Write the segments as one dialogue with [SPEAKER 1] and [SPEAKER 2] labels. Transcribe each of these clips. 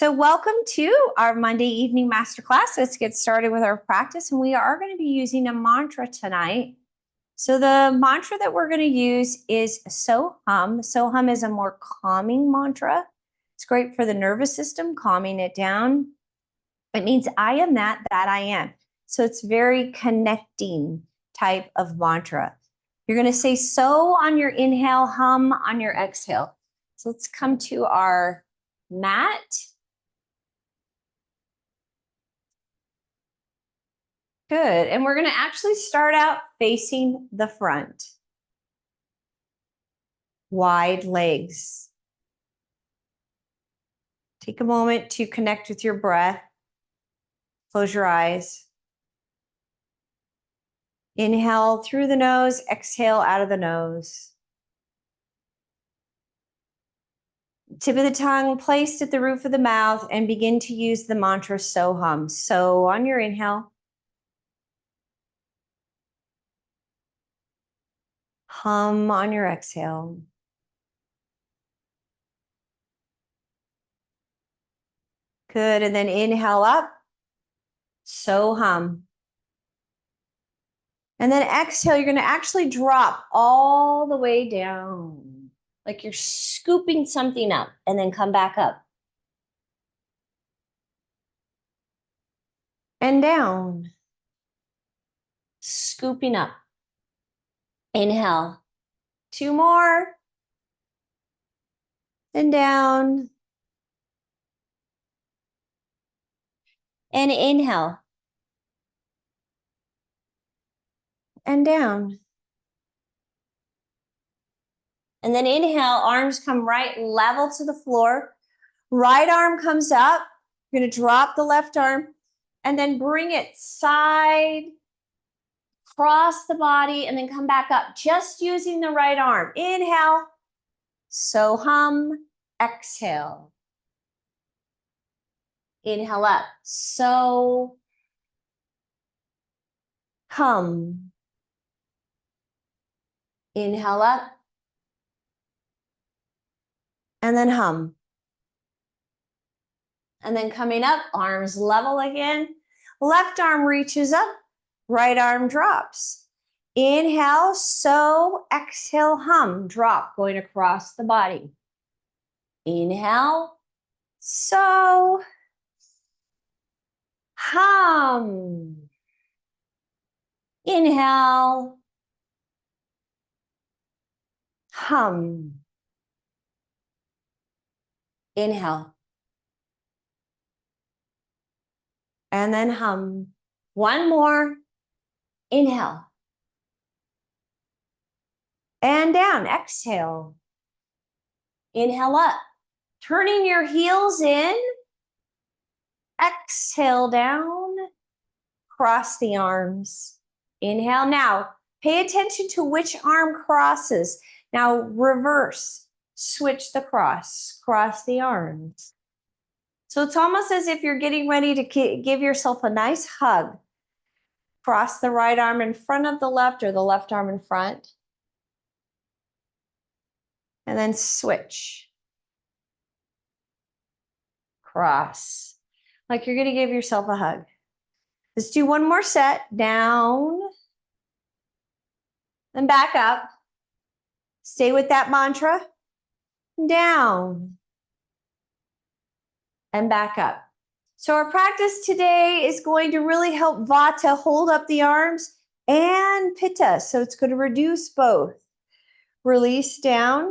[SPEAKER 1] So welcome to our Monday evening masterclass. Let's get started with our practice. And we are going to be using a mantra tonight. So the mantra that we're going to use is So-Hum. So-Hum is a more calming mantra. It's great for the nervous system, calming it down. It means I am that I am. So it's very connecting type of mantra. You're going to say so on your inhale, hum on your exhale. So let's come to our mat. Good. And we're going to actually start out facing the front. Wide legs. Take a moment to connect with your breath. Close your eyes. Inhale through the nose, exhale out of the nose. Tip of the tongue placed at the roof of the mouth and begin to use the mantra So-Hum. So on your inhale. Hum on your exhale. Good. And then inhale up. So-Hum. And then exhale, you're going to actually drop all the way down. Like you're scooping something up and then come back up. And down. Scooping up. Inhale. 2 more. And down. And inhale. And down. And then inhale, arms come right level to the floor. Right arm comes up. You're going to drop the left arm and then bring it side, cross the body, and then come back up, just using the right arm. Inhale. So-Hum. Exhale. Inhale up. So-Hum. Inhale up. And then hum. And then coming up, arms level again. Left arm reaches up. Right arm drops. Inhale, so, exhale, hum. Drop, going across the body. Inhale, so, hum. Inhale, hum. Inhale. And then hum. One more. Inhale. And down. Exhale. Inhale up. Turning your heels in. Exhale down. Cross the arms. Inhale. Now, pay attention to which arm crosses. Now, reverse. Switch the cross. Cross the arms. So it's almost as if you're getting ready to give yourself a nice hug. Cross the right arm in front of the left or the left arm in front. And then switch. Cross. Like you're going to give yourself a hug. Let's do one more set. Down. Then back up. Stay with that mantra. Down. And back up. So our practice today is going to really help Vata hold up the arms and Pitta. So it's going to reduce both. Release down.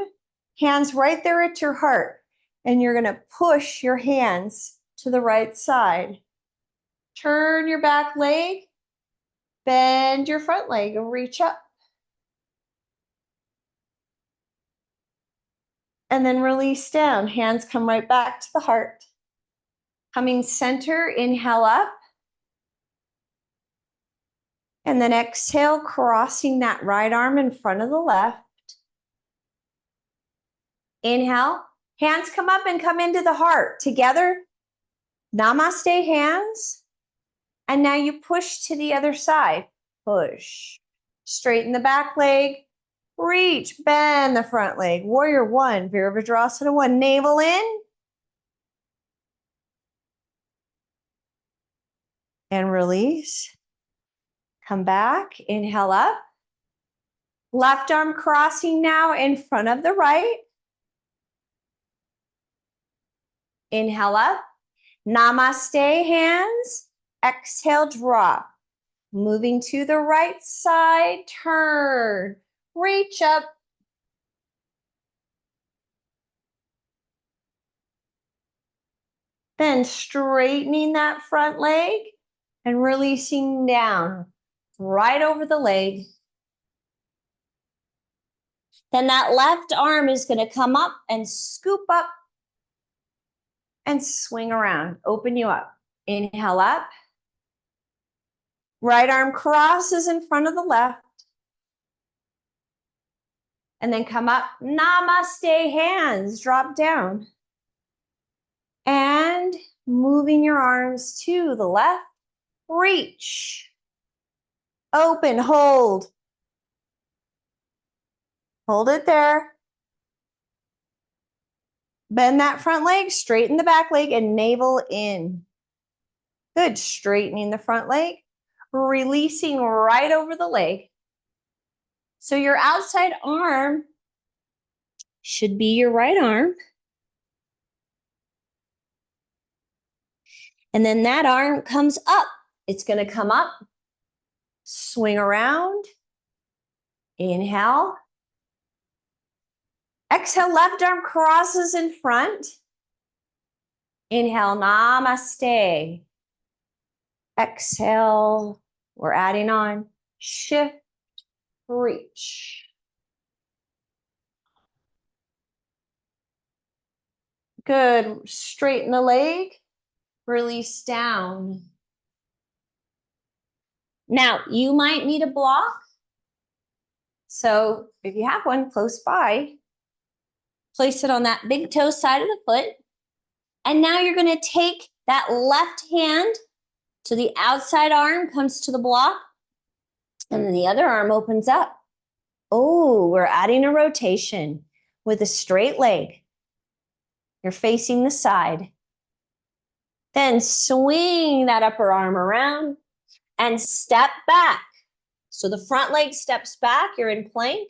[SPEAKER 1] Hands right there at your heart. And you're going to push your hands to the right side. Turn your back leg. Bend your front leg and reach up. And then release down. Hands come right back to the heart. Coming center, inhale up. And then exhale, crossing that right arm in front of the left. Inhale. Hands come up and come into the heart. Together, namaste hands. And now you push to the other side. Push. Straighten the back leg. Reach, bend the front leg. Warrior one, Virabhadrasana one. Navel in. and release. Come back, inhale up. Left arm crossing now in front of the right. Inhale up. Namaste hands. Exhale, drop. Moving to the right side, turn. Reach up. Then straightening that front leg and releasing down, right over the leg. Then that left arm is going to come up and scoop up and swing around. Open you up. Inhale up. Right arm crosses in front of the left. And then come up. Namaste hands. Drop down. And moving your arms to the left. Reach. Open. Hold. Hold it there. Bend that front leg, straighten the back leg, and navel in. Good. Straightening the front leg, releasing right over the leg. So your outside arm should be your right arm. And then that arm comes up. It's going to come up, swing around. Inhale. Exhale, left arm crosses in front. Inhale, namaste. Exhale, we're adding on. Shift, reach. Good. Straighten the leg. Release down. Now, you might need a block. So if you have one close by, place it on that big toe side of the foot. And now you're going to take that left hand to the outside arm, comes to the block, and then the other arm opens up. Oh, we're adding a rotation with a straight leg. You're facing the side. Then swing that upper arm around and step back. So the front leg steps back, you're in plank.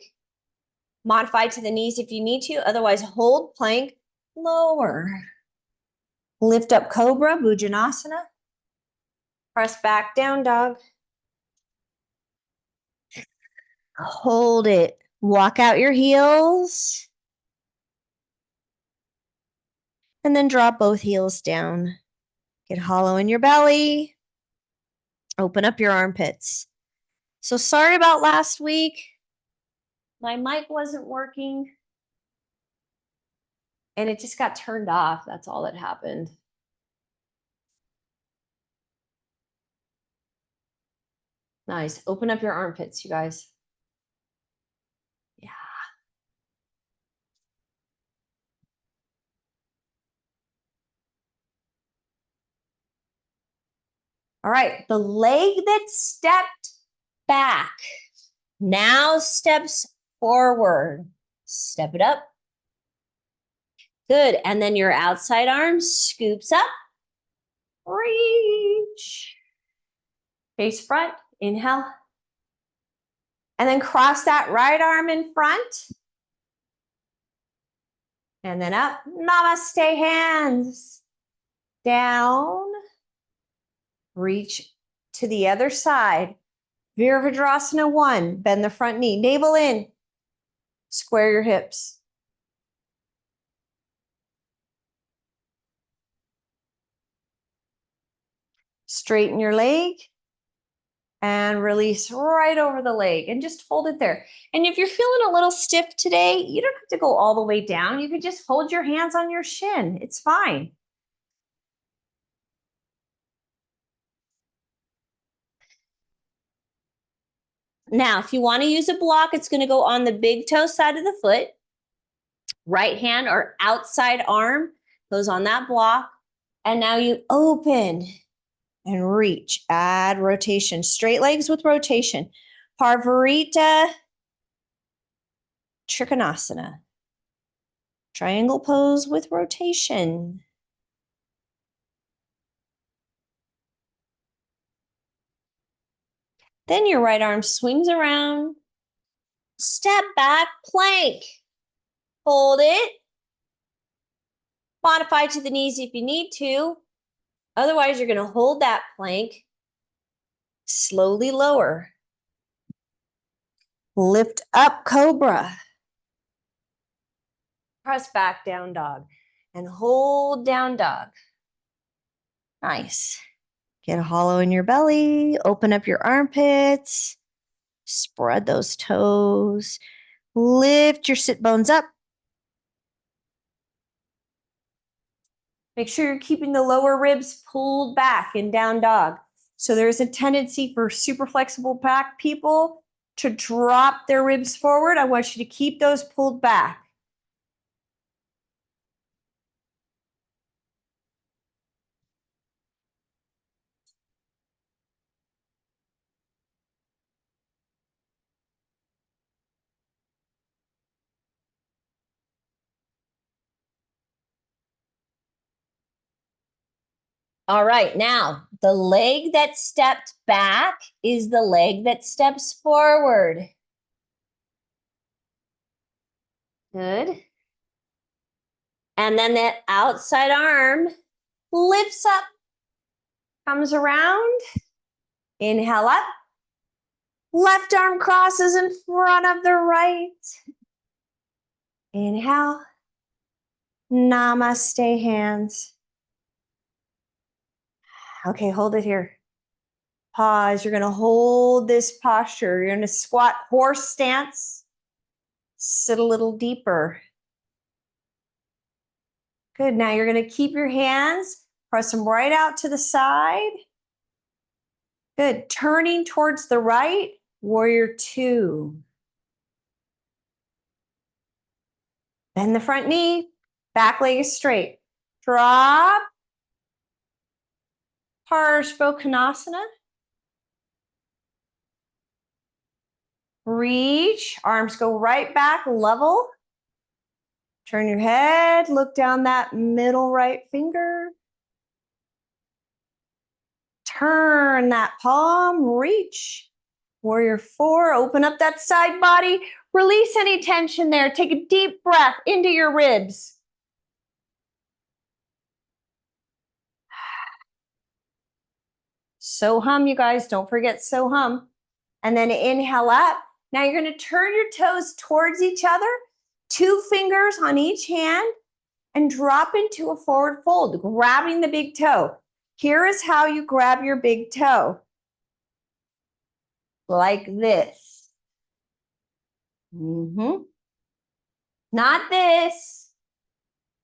[SPEAKER 1] Modify to the knees if you need to, otherwise hold plank, lower. Lift up cobra, bhujanasana. Press back, down dog. Hold it. Walk out your heels. And then drop both heels down. Get hollow in your belly. Open up your armpits. So sorry about last week. My mic wasn't working. And it just got turned off. That's all that happened. Nice. Open up your armpits, you guys. Yeah. All right. The leg that stepped back now steps forward. Step it up. Good. And then your outside arm scoops up. Reach. Face front. Inhale. And then cross that right arm in front. And then up. Namaste hands. Down. Reach to the other side. Virabhadrasana 1. Bend the front knee. Navel in. Square your hips. Straighten your leg. And release right over the leg. And just hold it there. And if you're feeling a little stiff today, you don't have to go all the way down. You could just hold your hands on your shin. It's fine. Now, if you want to use a block, it's going to go on the big toe side of the foot. Right hand or outside arm goes on that block. And now you open and reach. Add rotation. Straight legs with rotation. Parvarita Trikonasana. Triangle pose with rotation. Then your right arm swings around. Step back, plank. Hold it. Modify to the knees if you need to. Otherwise, you're going to hold that plank. Slowly lower. Lift up, cobra. Press back, down dog. And hold down dog. Nice. Get a hollow in your belly. Open up your armpits. Spread those toes. Lift your sit bones up. Make sure you're keeping the lower ribs pulled back in down dog. So there's a tendency for super flexible back people to drop their ribs forward. I want you to keep those pulled back. All right, now the leg that stepped back is the leg that steps forward. Good. And then that outside arm lifts up, comes around. Inhale up. Left arm crosses in front of the right. Inhale. Namaste, hands. Okay, hold it here. Pause. You're going to hold this posture. You're going to squat horse stance. Sit a little deeper. Good. Now you're going to keep your hands, press them right out to the side. Good. Turning towards the right, warrior two. Bend the front knee, back leg is straight. Drop. Parshvottanasana. Reach, arms go right back, level. Turn your head, look down that middle right finger. Turn that palm, reach. Warrior four, open up that side body. Release any tension there. Take a deep breath into your ribs. So hum, you guys. Don't forget so hum. And then inhale up. Now you're going to turn your toes towards each other. 2 fingers on each hand. And drop into a forward fold, grabbing the big toe. Here is how you grab your big toe. Like this. Not this.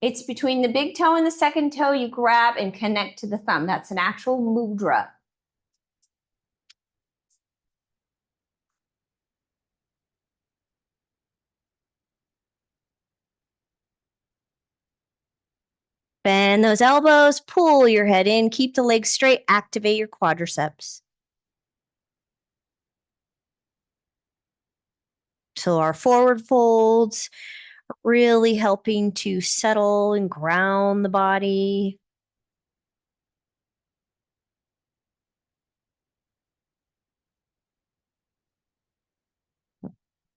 [SPEAKER 1] It's between the big toe and the second toe. You grab and connect to the thumb. That's an actual mudra. Bend those elbows, pull your head in, keep the legs straight, activate your quadriceps. So our forward folds, really helping to settle and ground the body.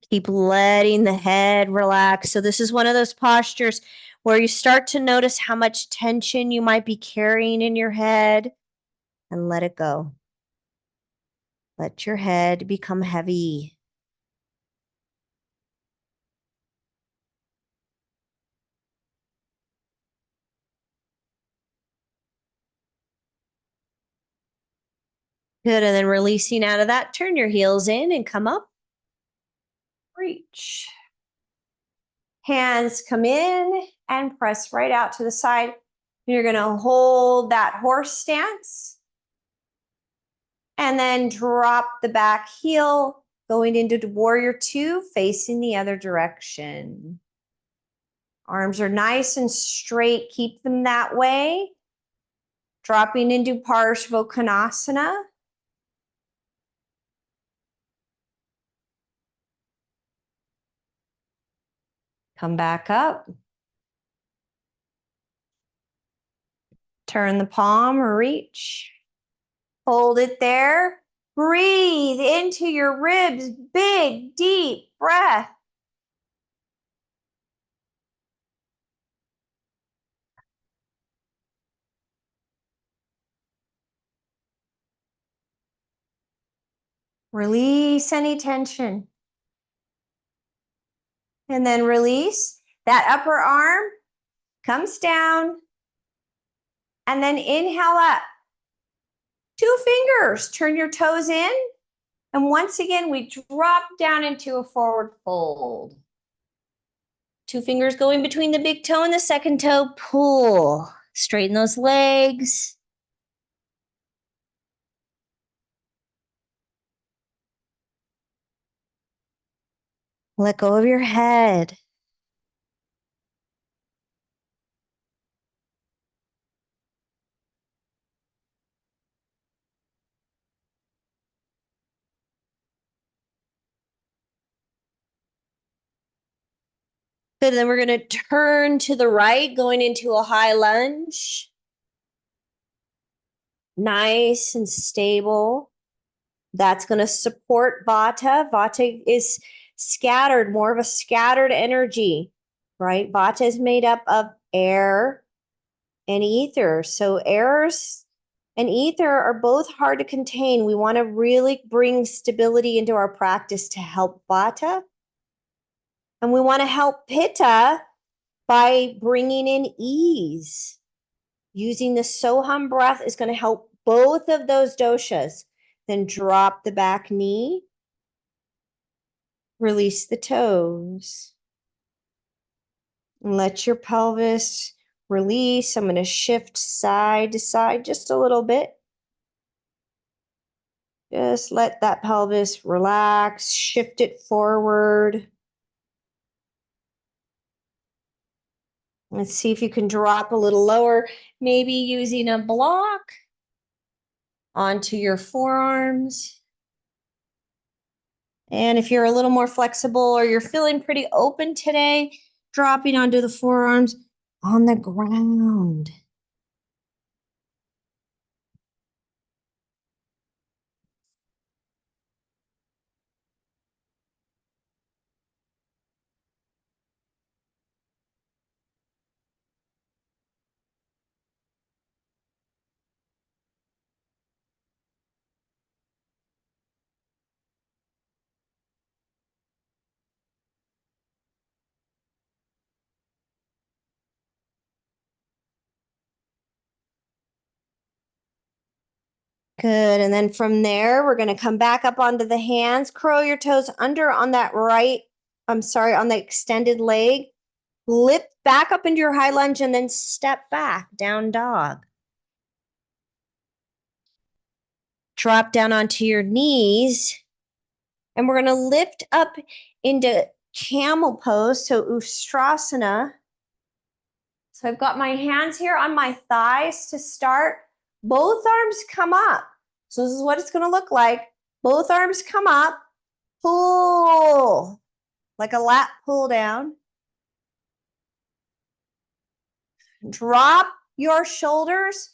[SPEAKER 1] Keep letting the head relax. So this is one of those postures where you start to notice how much tension you might be carrying in your head and let it go. Let your head become heavy. Good, and then releasing out of that, turn your heels in and come up. Reach. Hands come in and press right out to the side. You're going to hold that horse stance. And then drop the back heel, going into warrior two, facing the other direction. Arms are nice and straight. Keep them that way. Dropping into Parshvottanasana. Come back up. Turn the palm or reach. Hold it there. Breathe into your ribs. Big, deep breath. Release any tension. And then release. That upper arm comes down. And then inhale up. 2 fingers. Turn your toes in. And once again, we drop down into a forward fold. 2 fingers going between the big toe and the second toe. Pull. Straighten those legs. Let go of your head. Good, then we're going to turn to the right, going into a high lunge. Nice and stable. That's going to support Vata. Vata is scattered, more of a scattered energy, right? Vata is made up of air and ether. So airs and ether are both hard to contain. We want to really bring stability into our practice to help Vata. And we want to help Pitta by bringing in ease. Using the Soham breath is going to help both of those doshas. Then drop the back knee. Release the toes. And let your pelvis release. I'm going to shift side to side just a little bit. Just let that pelvis relax. Shift it forward. Let's see if you can drop a little lower, maybe using a block onto your forearms. And if you're a little more flexible or you're feeling pretty open today, dropping onto the forearms on the ground. Good, and then from there, we're gonna come back up onto the hands, curl your toes under on that on the extended leg, lift back up into your high lunge and then step back, down dog. Drop down onto your knees, and we're gonna lift up into camel pose, so Ustrasana. So I've got my hands here on my thighs to start. Both arms come up. So this is what it's going to look like. Both arms come up. Pull. Like a lat pull down. Drop your shoulders.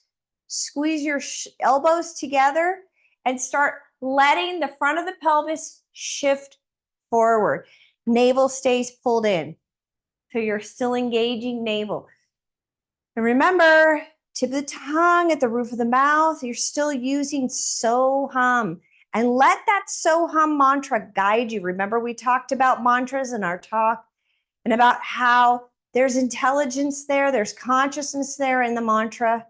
[SPEAKER 1] Squeeze your elbows together and start letting the front of the pelvis shift forward. Navel stays pulled in. So you're still engaging navel. And remember, tip of the tongue at the roof of the mouth, you're still using Soham. And let that Soham mantra guide you. Remember, we talked about mantras in our talk and about how there's intelligence there, there's consciousness there in the mantra.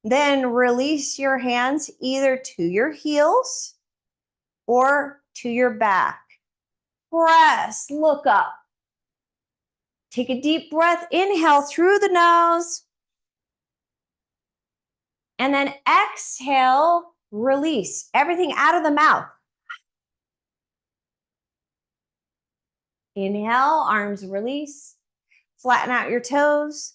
[SPEAKER 1] Then release your hands either to your heels or to your back. Press, look up. Take a deep breath, inhale through the nose. And then exhale, release everything out of the mouth. Inhale, arms release. Flatten out your toes.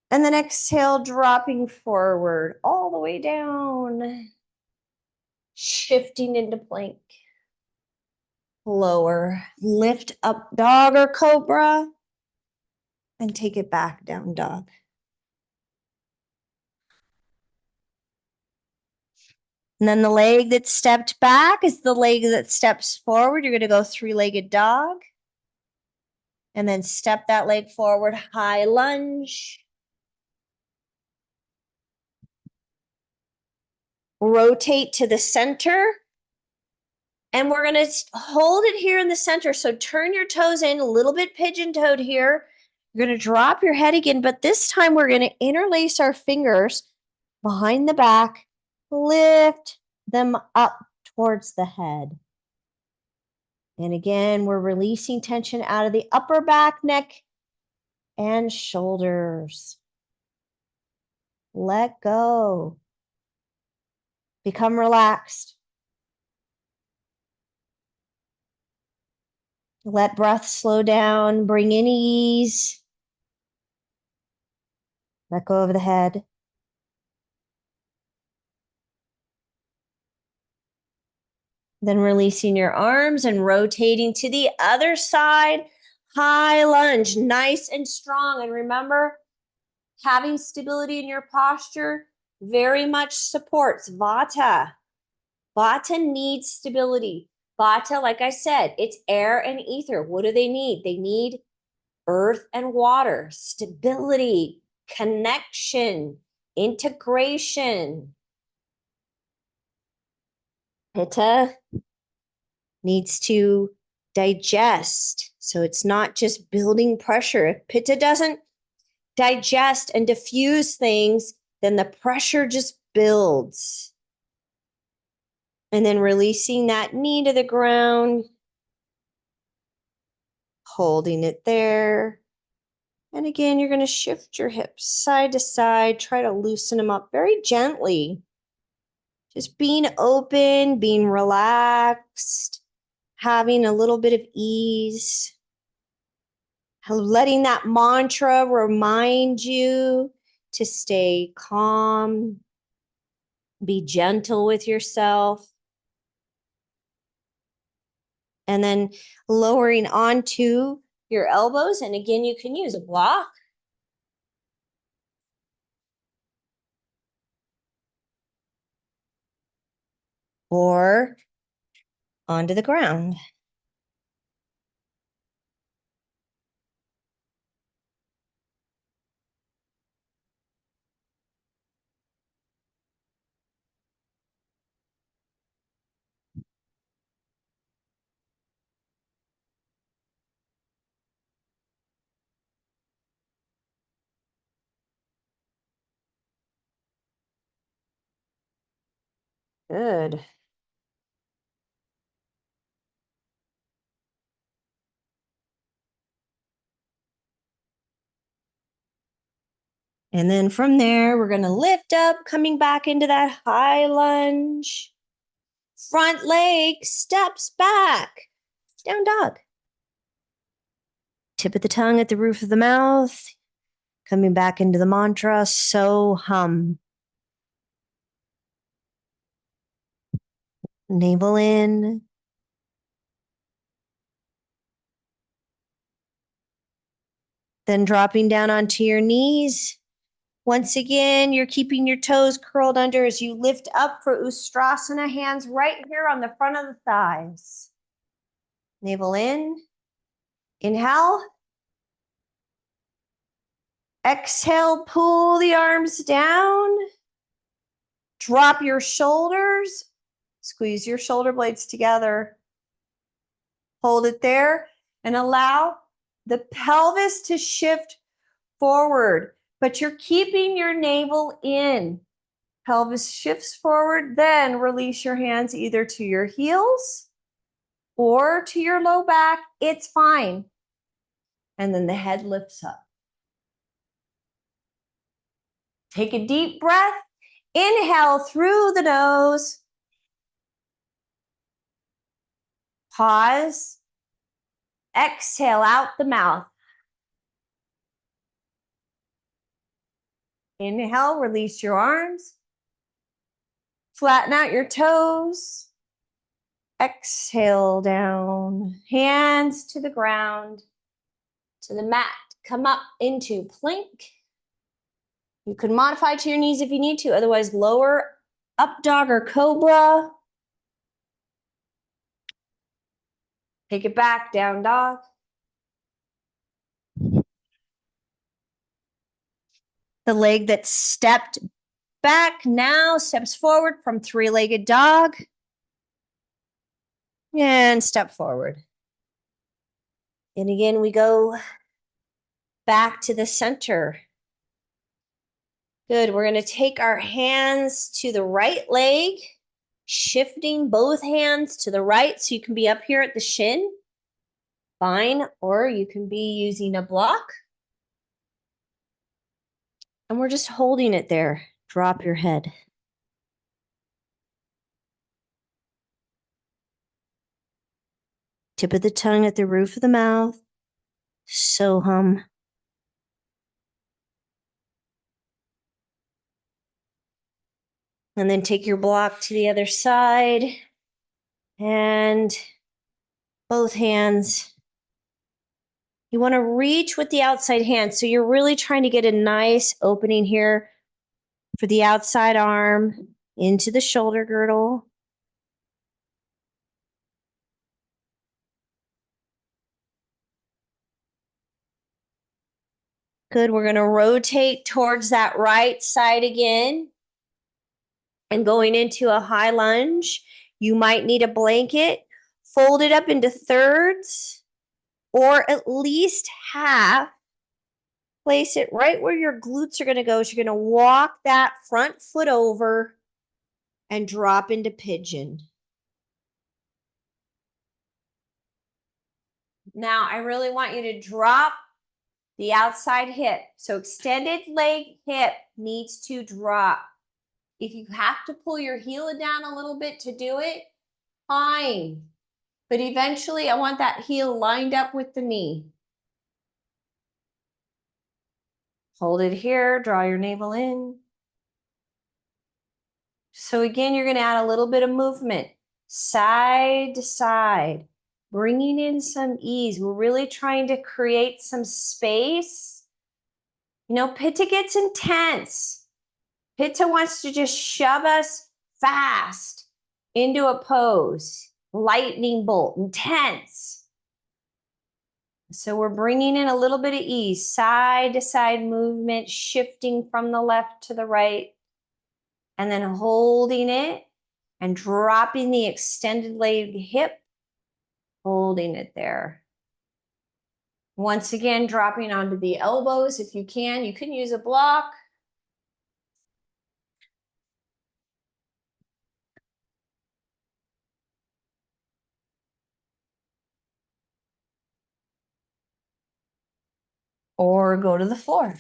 [SPEAKER 1] And then exhale, dropping forward all the way down. Shifting into plank. Lower. Lift up dog or cobra. And take it back down dog. And then the leg that stepped back is the leg that steps forward. You're going to go three-legged dog. And then step that leg forward, high lunge. Rotate to the center. And we're going to hold it here in the center. So turn your toes in, a little bit pigeon-toed here. You're going to drop your head again, but this time we're going to interlace our fingers behind the back, lift them up towards the head. And again, we're releasing tension out of the upper back, neck, and shoulders. Let go. Become relaxed. Let breath slow down. Bring in ease. Let go of the head. Then releasing your arms and rotating to the other side. High lunge, nice and strong. And remember, having stability in your posture very much supports Vata. Vata needs stability. Vata, like I said, it's air and ether. What do they need? They need earth and water, stability, connection, integration. Pitta needs to digest. So it's not just building pressure. If Pitta doesn't digest and diffuse things, then the pressure just builds. And then releasing that knee to the ground, holding it there. And again, you're going to shift your hips side to side, try to loosen them up very gently. Just being open, being relaxed, having a little bit of ease. Letting that mantra remind you to stay calm, be gentle with yourself. And then lowering onto your elbows. And again, you can use a block. Or onto the ground. Good. And then from there, we're going to lift up, coming back into that high lunge. Front leg steps back. Down dog. Tip of the tongue at the roof of the mouth. Coming back into the mantra, so hum. Navel in. Then dropping down onto your knees. Once again, you're keeping your toes curled under as you lift up for Ustrasana, hands right here on the front of the thighs. Navel in. Inhale. Exhale, pull the arms down. Drop your shoulders. Squeeze your shoulder blades together. Hold it there and allow the pelvis to shift forward, but you're keeping your navel in. Pelvis shifts forward, then release your hands either to your heels or to your low back. It's fine. And then the head lifts up. Take a deep breath. Inhale through the nose. Pause. Exhale out the mouth. Inhale, release your arms. Flatten out your toes. Exhale down. Hands to the ground, to the mat. Come up into plank. You can modify to your knees if you need to. Otherwise, lower Up dog or cobra. Take it back, down dog. The leg that stepped back now steps forward from three-legged dog. And step forward. And again, we go back to the center. Good. We're going to take our hands to the right leg, shifting both hands to the right so you can be up here at the shin. Fine. Or you can be using a block. And we're just holding it there. Drop your head. Tip of the tongue at the roof of the mouth. So hum. And then take your block to the other side. And both hands. You want to reach with the outside hand. So you're really trying to get a nice opening here for the outside arm into the shoulder girdle. Good. We're going to rotate towards that right side again. And going into a high lunge, you might need a blanket. Fold it up into thirds or at least half. Place it right where your glutes are going to go. So you're going to walk that front foot over and drop into pigeon. Now, I really want you to drop the outside hip. So extended leg hip needs to drop. If you have to pull your heel down a little bit to do it, fine. But eventually, I want that heel lined up with the knee. Hold it here, draw your navel in. So again, you're going to add a little bit of movement, side to side, bringing in some ease. We're really trying to create some space. You know, Pitta gets intense. Pitta wants to just shove us fast into a pose, lightning bolt, intense. So we're bringing in a little bit of ease, side to side movement, shifting from the left to the right, and then holding it and dropping the extended leg hip, holding it there. Once again, dropping onto the elbows if you can. You can use a block. Or go to the floor.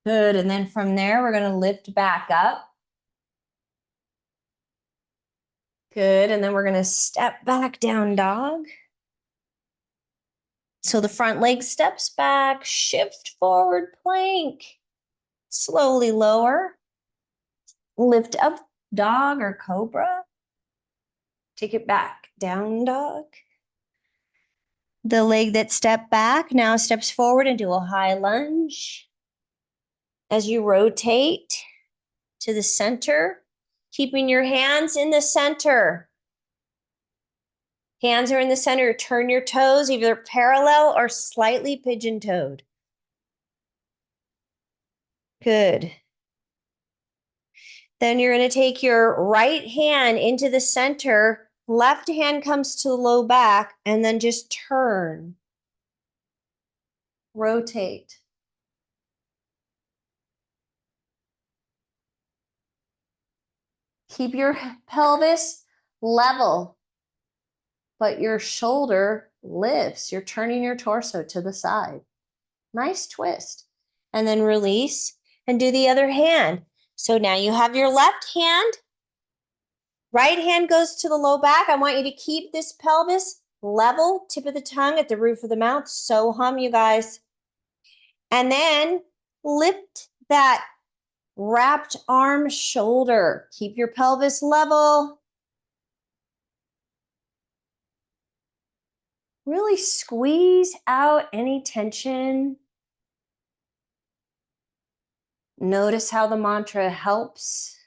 [SPEAKER 1] Good, and then from there, we're going to lift back up. Good, and then we're going to step back down dog. So the front leg steps back, shift forward plank. Slowly lower. Lift up dog or cobra. Take it back, down dog. The leg that stepped back now steps forward into a high lunge. As you rotate to the center, keeping your hands in the center. Hands are in the center. Turn your toes either parallel or slightly pigeon-toed. Good. Then you're going to take your right hand into the center. Left hand comes to the low back and then just turn. Rotate. Keep your pelvis level, but your shoulder lifts. You're turning your torso to the side. Nice twist. And then release and do the other hand. So now you have your left hand. Right hand goes to the low back. I want you to keep this pelvis level, tip of the tongue at the roof of the mouth. So hum, you guys. And then lift that wrapped arm shoulder. Keep your pelvis level. Really squeeze out any tension. Notice how the mantra helps.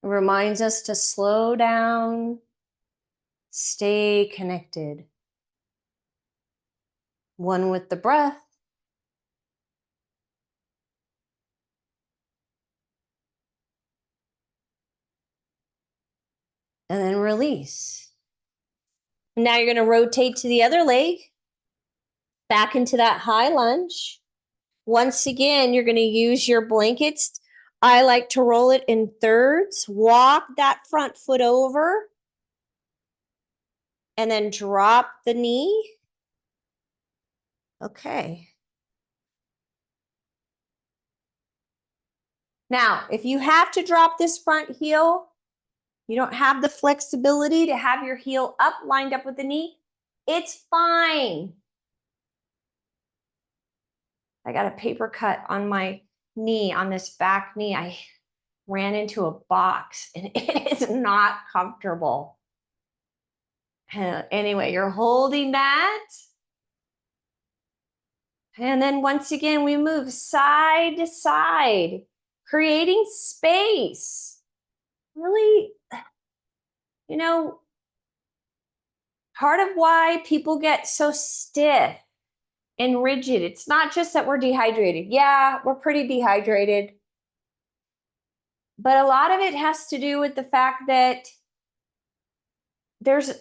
[SPEAKER 1] It reminds us to slow down, stay connected. One with the breath. And then release. Now you're going to rotate to the other leg, back into that high lunge. Once again, you're going to use your blankets. I like to roll it in thirds. Walk that front foot over and then drop the knee. Okay. Now, if you have to drop this front heel, you don't have the flexibility to have your heel up, lined up with the knee, it's fine. I got a paper cut on my knee, on this back knee. I ran into a box and it is not comfortable. Anyway, you're holding that. And then once again, we move side to side, creating space. Really, part of why people get so stiff and rigid, it's not just that we're dehydrated. Yeah, we're pretty dehydrated. But a lot of it has to do with the fact that there's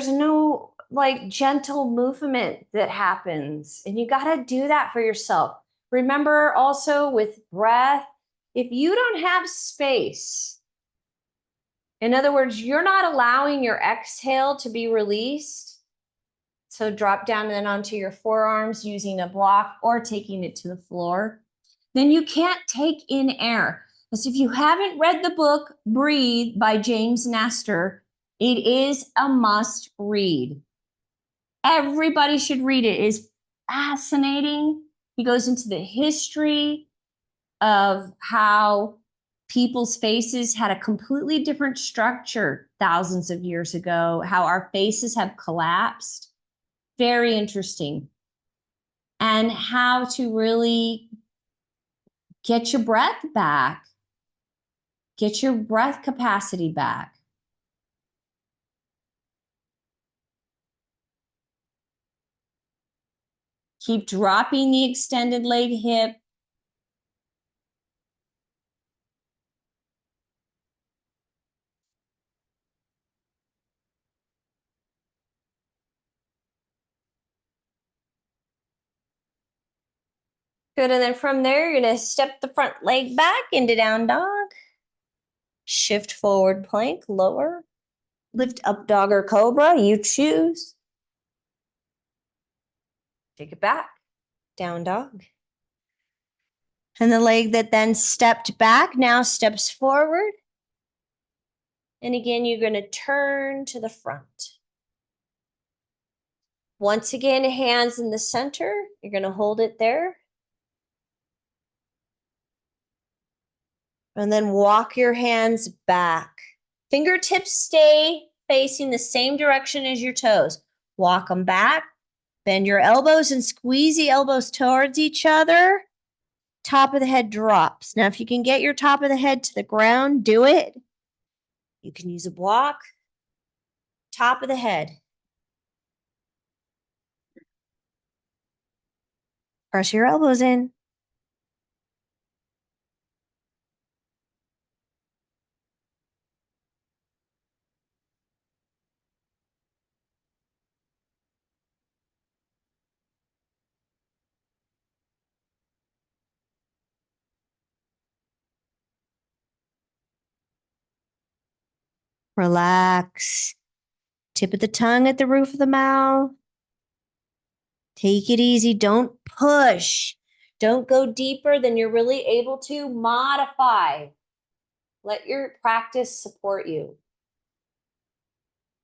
[SPEAKER 1] no like gentle movement that happens, and you got to do that for yourself. Remember also with breath, if you don't have space, in other words, you're not allowing your exhale to be released, so drop down and then onto your forearms using a block or taking it to the floor, then you can't take in air. Because if you haven't read the book Breathe by James Nestor, it is a must read. Everybody should read it. It is fascinating. He goes into the history of how people's faces had a completely different structure thousands of years ago, how our faces have collapsed. Very interesting. And how to really get your breath back, get your breath capacity back. Keep dropping the extended leg hip. Good, and then from there, you're gonna step the front leg back into down dog. Shift forward plank, lower. Lift up dog or cobra, you choose. Take it back, down dog. And the leg that then stepped back now steps forward. And again, you're gonna turn to the front. Once again, hands in the center. You're gonna hold it there. And then walk your hands back. Fingertips stay facing the same direction as your toes. Walk them back. Bend your elbows and squeeze the elbows towards each other. Top of the head drops. Now, if you can get your top of the head to the ground, do it. You can use a block. Top of the head. Press your elbows in. Relax. Tip of the tongue at the roof of the mouth. Take it easy. Don't push. Don't go deeper than you're really able to. Modify. Let your practice support you.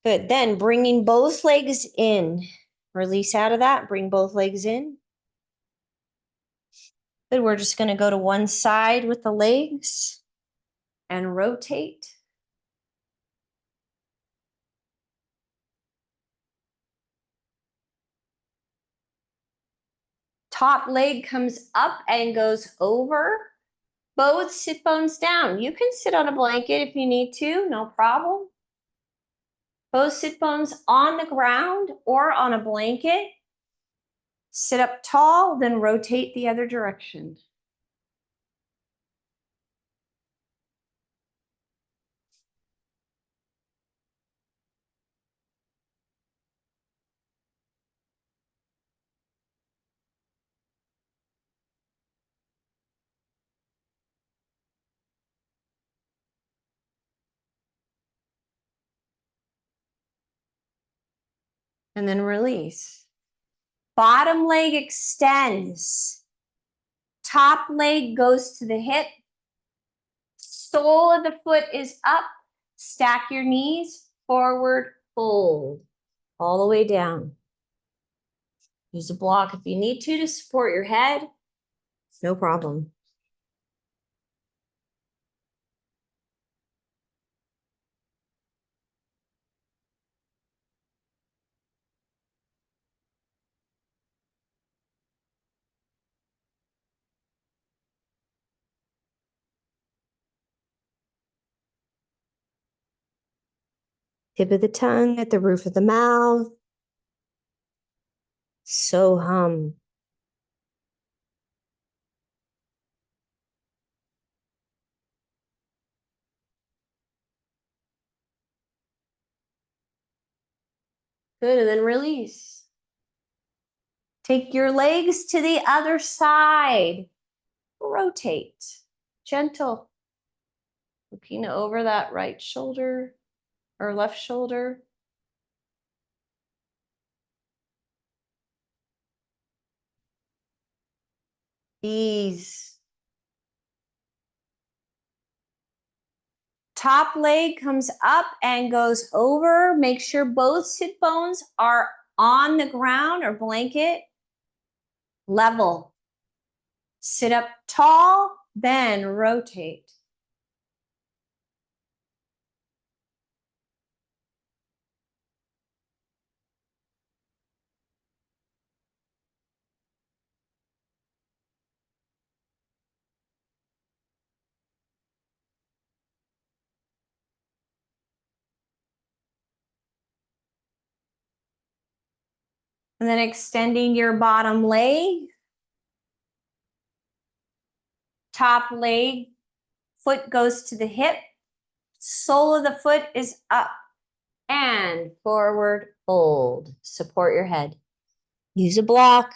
[SPEAKER 1] Good. Then bringing both legs in. Release out of that. Bring both legs in. Good. We're just going to go to one side with the legs and rotate. Top leg comes up and goes over. Both sit bones down. You can sit on a blanket if you need to, no problem. Both sit bones on the ground or on a blanket. Sit up tall, then rotate the other direction. And then release. Bottom leg extends. Top leg goes to the hip. Sole of the foot is up. Stack your knees, forward, fold. All the way down. Use a block if you need to support your head. No problem. Tip of the tongue at the roof of the mouth. So hum. Good, and then release. Take your legs to the other side. Rotate. Gentle. Looking over that right shoulder or left shoulder. Ease. Top leg comes up and goes over. Make sure both sit bones are on the ground or blanket. Level. Sit up tall, then rotate. And then extending your bottom leg. Top leg, foot goes to the hip. Sole of the foot is up. And forward fold. Support your head. Use a block.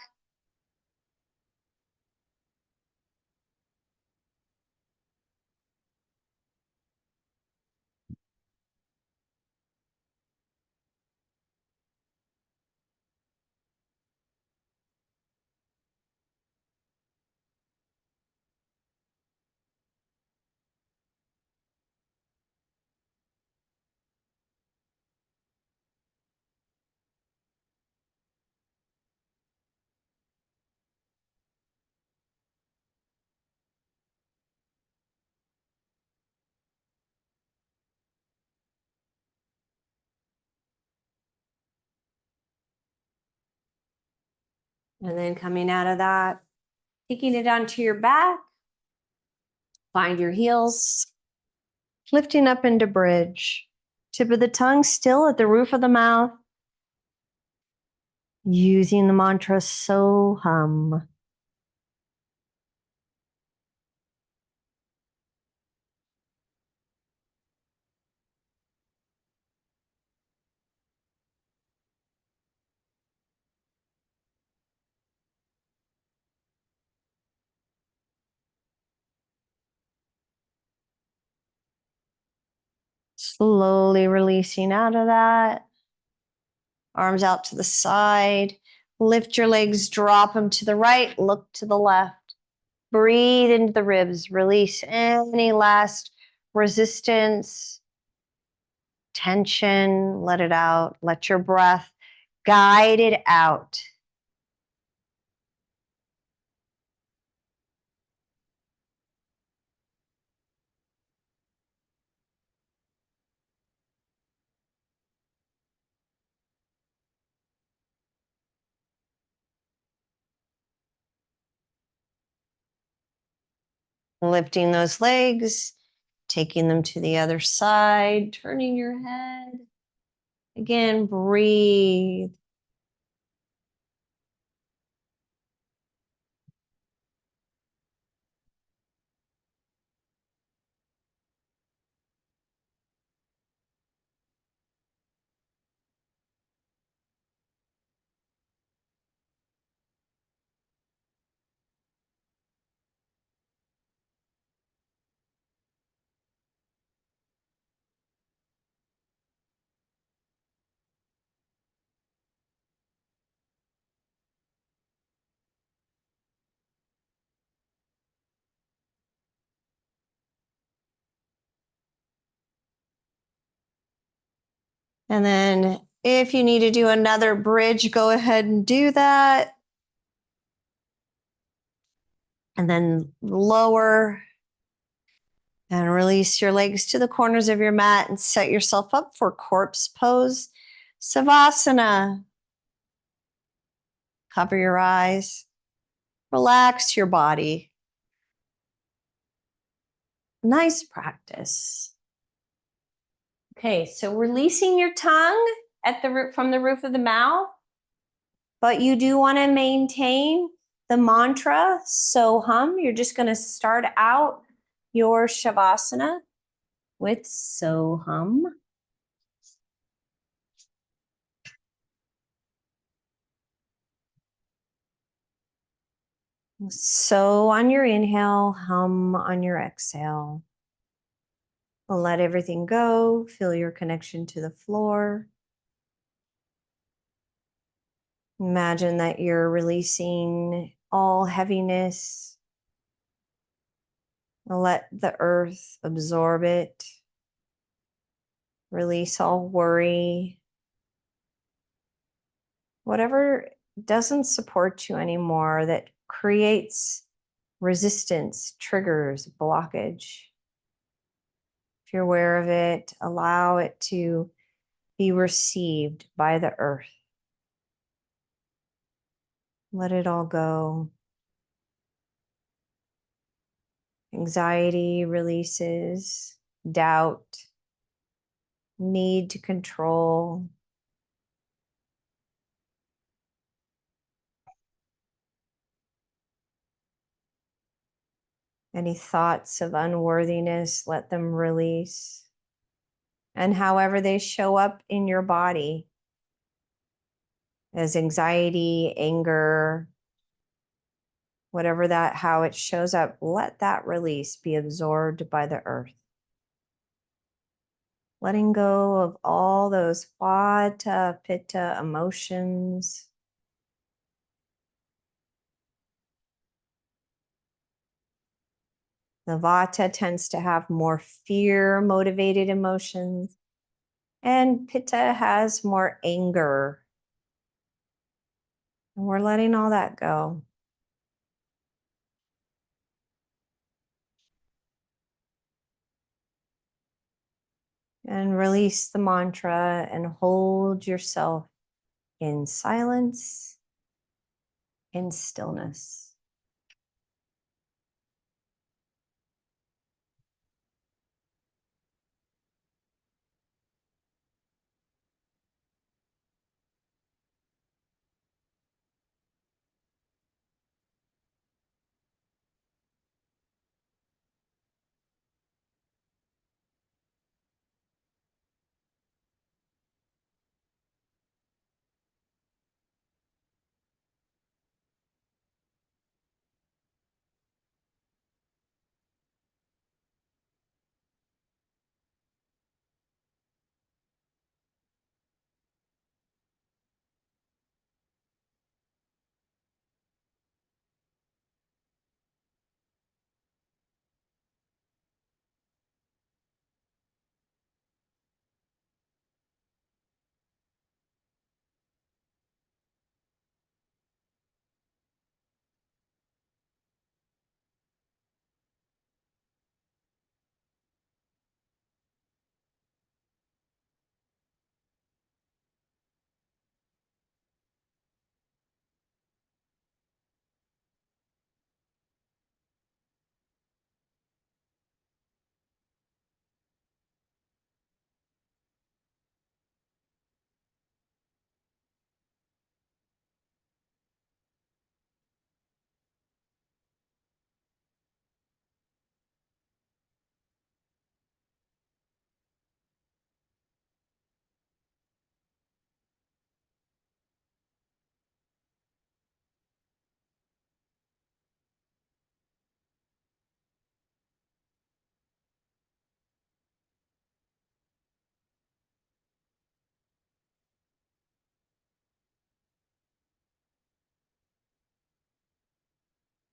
[SPEAKER 1] And then coming out of that, taking it onto your back. Find your heels. Lifting up into bridge. Tip of the tongue still at the roof of the mouth. Using the mantra so hum. Slowly releasing out of that. Arms out to the side. Lift your legs, drop them to the right, look to the left. Breathe into the ribs. Release any last resistance, tension. Let it out. Let your breath guide it out. Lifting those legs, taking them to the other side, turning your head. Again, breathe. And then if you need to do another bridge, go ahead and do that. And then lower and release your legs to the corners of your mat and set yourself up for corpse pose, Savasana. Cover your eyes. Relax your body. Nice practice. Okay, so releasing your tongue at the from the roof of the mouth, but you do want to maintain the mantra, so hum. You're just going to start out your Shavasana with so hum. So on your inhale, hum on your exhale. Let everything go. Feel your connection to the floor. Imagine that you're releasing all heaviness. Let the earth absorb it. Release all worry. Whatever doesn't support you anymore that creates resistance, triggers, blockage. If you're aware of it, allow it to be received by the earth. Let it all go. Anxiety releases, doubt, need to control. Any thoughts of unworthiness, let them release. And however they show up in your body, as anxiety, anger, whatever that, how it shows up, let that release be absorbed by the earth. Letting go of all those Vata, Pitta emotions. The Vata tends to have more fear motivated emotions, and Pitta has more anger. And we're letting all that go. And release the mantra and hold yourself in silence, in stillness.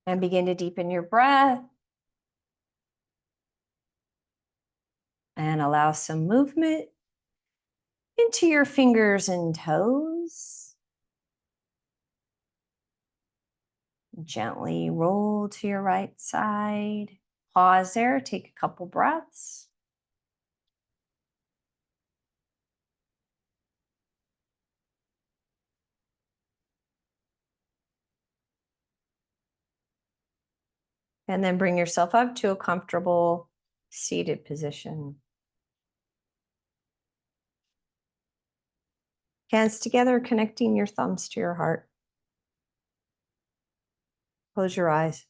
[SPEAKER 1] And begin to deepen your breath. And allow some movement into your fingers and toes. Gently roll to your right side. Pause there, take a couple breaths. And then bring yourself up to a comfortable seated position. Hands together, connecting your thumbs to your heart. Close your eyes.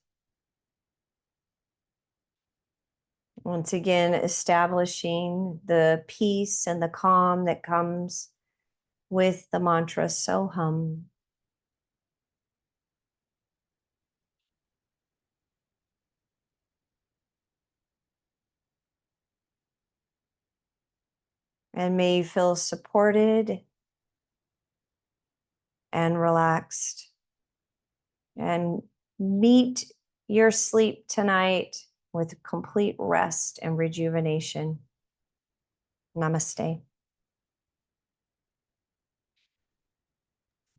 [SPEAKER 1] Once again, establishing the peace and the calm that comes with the mantra Soham. And may you feel supported and relaxed. And meet your sleep tonight with complete rest and rejuvenation. Namaste.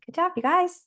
[SPEAKER 1] Good job, you guys.